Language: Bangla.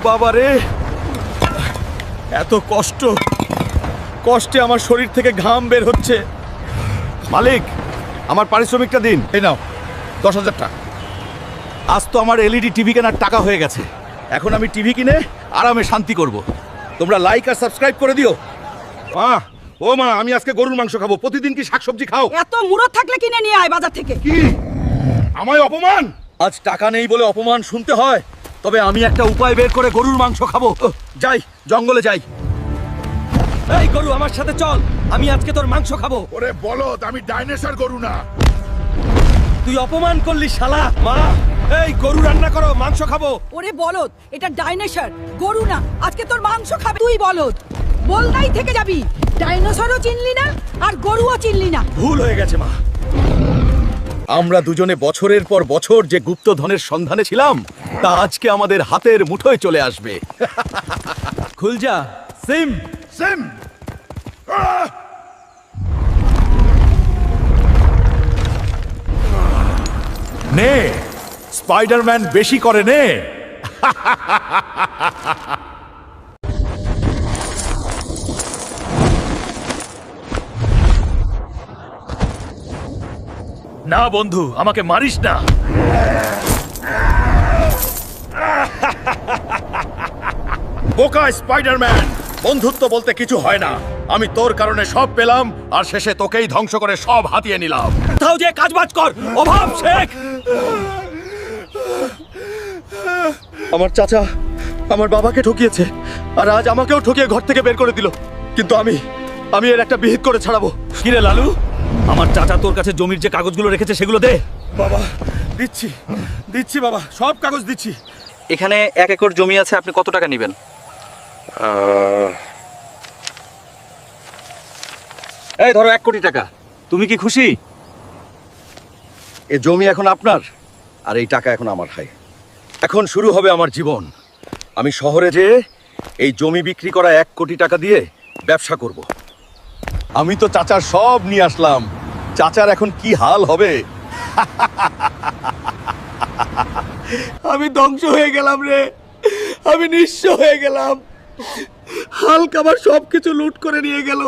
বাবারে, এত কষ্টে আমার শরীর থেকে ঘাম বের হচ্ছে। মালিক, আমার পারিশ্রমিকটা দিন। এই নাও 10,000 টাকা। আজ তো আমার এলইডি টিভি কেনার টাকা হয়ে গেছে। এখন আমি টিভি কিনে আরামে শান্তি করব। তোমরা লাইক আর সাবস্ক্রাইব করে দিও। ও মা, আমি আজকে গরুর মাংস খাবো। প্রতিদিন কি শাকসবজি খাও? এত মুরত থাকলে কিনে নিয়ে আয় বাজার থেকে। কি আমায় অপমান? আজ টাকা নেই বলে অপমান শুনতে হয়, তবে আমি একটা উপায় বের করে গরুর মাংস খাবো। যাই, জঙ্গলে যাই। এই গরু, আমার সাথে চল, আমি আজকে তোর মাংস খাবো। ওরে বলদ, আমি ডাইনোসর গরু না। তুই অপমান করলি শালা। মা, এই গরু রান্না করো, মাংস খাবো। ওরে বলদ, এটা ডাইনোসর, গরু না। আজকে তোর মাংস খাবে তুই বলদ। বলদাই থেকে যাবি। ডাইনোসরও চিনলি না আর গরুও চিনলি না। ভুল হয়ে গেছে মা। আমরা দুজনে বছরের পর বছর যে গুপ্তধনের সন্ধানে ছিলাম, তা আজকে আমাদের হাতের মুঠোয় চলে আসবে। খুলজা সিম। সিম। নে, স্পাইডারম্যান বেশি করে নে। না বন্ধু, আমাকে মারিস না। বোকা স্পাইডারম্যান, বন্ধুত্ব বলতে কিছু হয় না। আমি তোর কারণে সব পেলাম, আর শেষে তোকেই ধ্বংস করে সব হাতিয়ে নিলাম। তাও যে কাজবাজ কর, অভাব শেখ। আমার চাচা আমার বাবাকে ঠকিয়েছে, আর আজ আমাকেও ঠকিয়ে ঘর থেকে বের করে দিল। কিন্তু আমি এর একটা বিহিত করে ছাড়াবো। কিরে লালু, আমার চাচা তোর কাছে জমির যে কাগজগুলো রেখেছে সেগুলো দে। বাবা, দিচ্ছি বাবা, সব কাগজ দিচ্ছি। এখানে 1 একর জমি আছে, আপনি কত টাকা নেবেন? এই ধরো 1 কোটি টাকা। তুমি কি খুশি? এ জমি এখন আপনার, আর এই টাকা এখন আমার ভাই। এখন শুরু হবে আমার জীবন। আমি শহরে যেয়ে এই জমি বিক্রি করা 1 কোটি টাকা দিয়ে ব্যবসা করব। আমি তো চাচার সব নিয়ে আসলাম, চাচার এখন কি হাল হবে। আমি ধ্বংস হয়ে গেলাম রে, আমি নিঃস্ব হয়ে গেলাম। হালকা আমার সবকিছু লুট করে নিয়ে গেল।